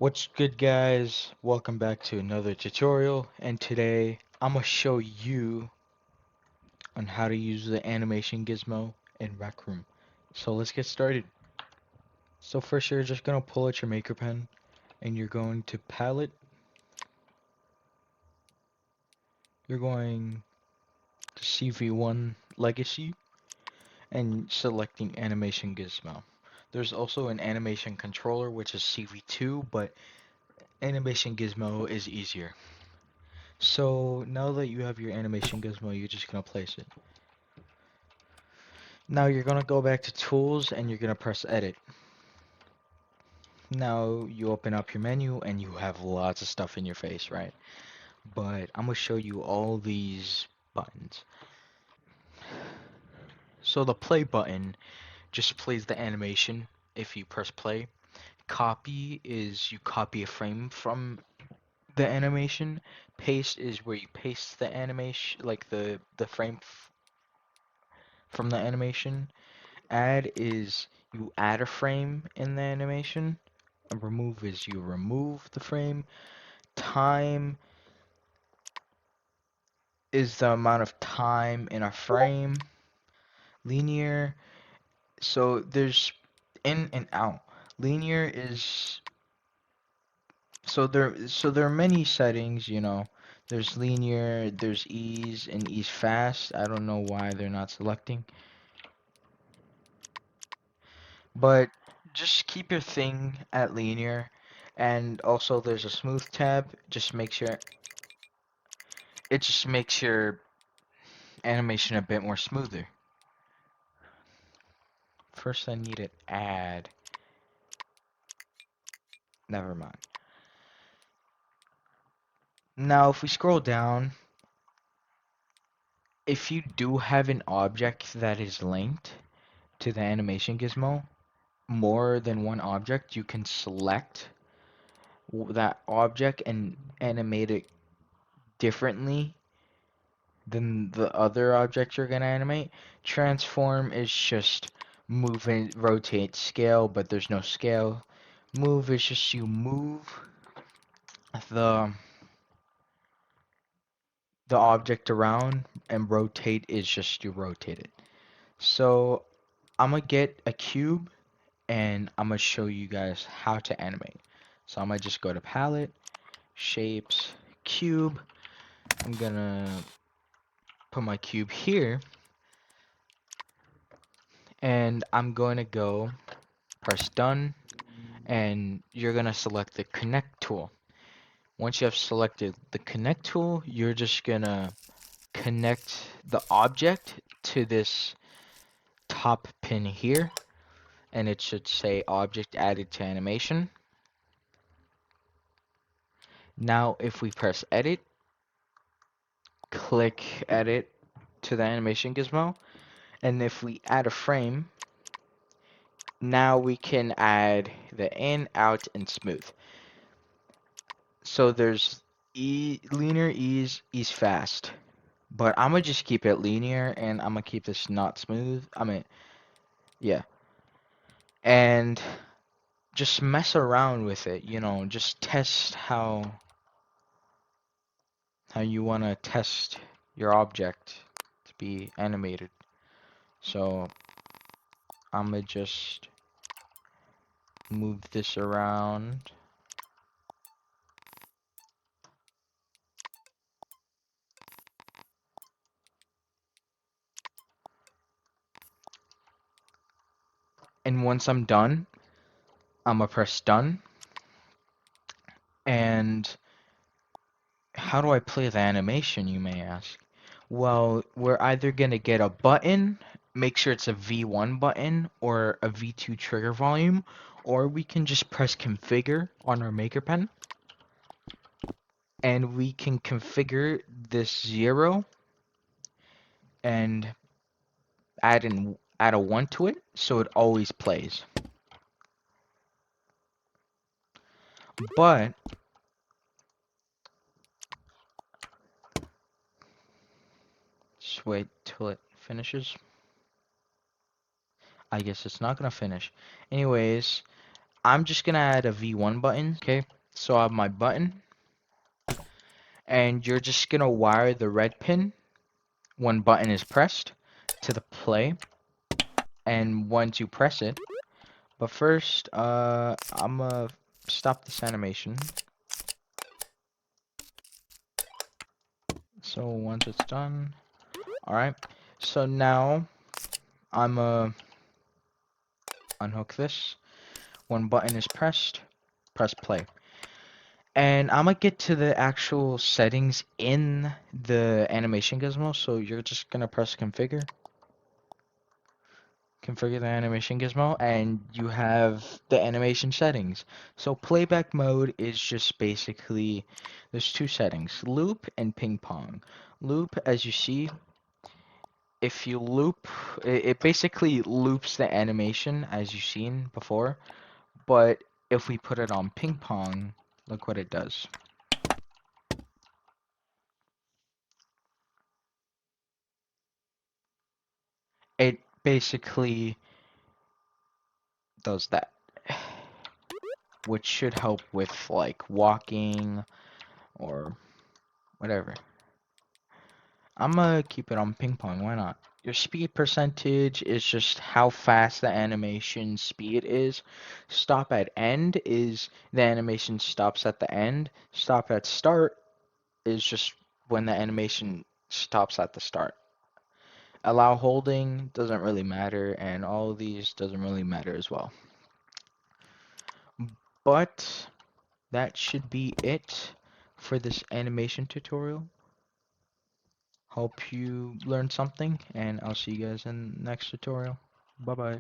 What's good, guys? Welcome back to another tutorial, and today I'm gonna show you on how to use the Animation Gizmo in Rec Room. So let's get started. So first you're just gonna pull out your maker pen and you're going to palette. You're going to CV1 Legacy and selecting Animation Gizmo. There's also an animation controller which is CV2, but Animation Gizmo is easier. So now that you have your Animation Gizmo, you're just gonna place it. Now you're gonna go back to tools and you're gonna press edit. Now you open up your menu and you have lots of stuff in your face, right? But I'm gonna show you all these buttons. So the play button just plays the animation if you press play. Copy is you copy a frame from the animation. Paste is where you paste the animation, like the frame from the animation. Add is you add a frame in the animation. Remove is you remove the frame. Time is the amount of time in a frame. Linear, so there's in and out. Linear is so there are many settings, you know. There's linear, there's ease and ease fast. I don't know why they're not selecting. But just keep your thing at linear. And also there's a smooth tab. Just make sure it just makes your animation a bit more smoother. First I need to add. Never mind. Now if we scroll down, if you do have an object that is linked to the animation gizmo, more than one object, you can select that object and animate it differently than the other objects you're gonna animate. Transform is just move and rotate scale, but there's no scale. Move is just you move the the object around, and rotate is just you rotate it. So I'm gonna get a cube and I'm gonna show you guys how to animate. So I'm gonna just go to palette, shapes, cube. I'm gonna put my cube here and I'm going to go press done, and you're gonna select the connect tool. Once you have selected the connect tool, you're just gonna connect the object to this top pin here, and it should say object added to animation. Now if we press edit, click edit to the animation gizmo, and if we add a frame, now we can add the in, out, and smooth. So there's linear, ease fast. But I'm gonna just keep it linear and I'm gonna keep this not smooth. I mean, yeah. And just mess around with it, you know, just test how you wanna test your object to be animated. So I'm gonna just move this around. And once I'm done, I'm gonna press done. And how do I play the animation, you may ask? Well, we're either gonna get a button, make sure it's a V1 button or a V2 trigger volume, or we can just press configure on our maker pen and we can configure this 0 and add a 1 to it so it always plays. But just wait till it finishes. I guess it's not gonna finish. Anyways, I'm just gonna add a V1 button. Okay, so I have my button, and you're just gonna wire the red pin when button is pressed to the play, and once you press it. But first, I'm gonna stop this animation. So once it's done, all right. So now I'm gonna unhook this. When button is pressed, press play. And I'm gonna get to the actual settings in the animation gizmo. So you're just gonna press configure the animation gizmo, and you have the animation settings. So playback mode is just basically there's two settings, loop and ping pong. Loop, as you see, if you loop, it basically loops the animation as you've seen before, but if we put it on ping pong, look what it does. It basically does that, which should help with like walking or whatever. I'm gonna keep it on ping pong, why not? Your speed percentage is just how fast the animation speed is. Stop at end is the animation stops at the end. Stop at start is just when the animation stops at the start. Allow holding doesn't really matter, and all of these doesn't really matter as well. But that should be it for this animation tutorial. Hope you learned something, and I'll see you guys in the next tutorial. Bye bye.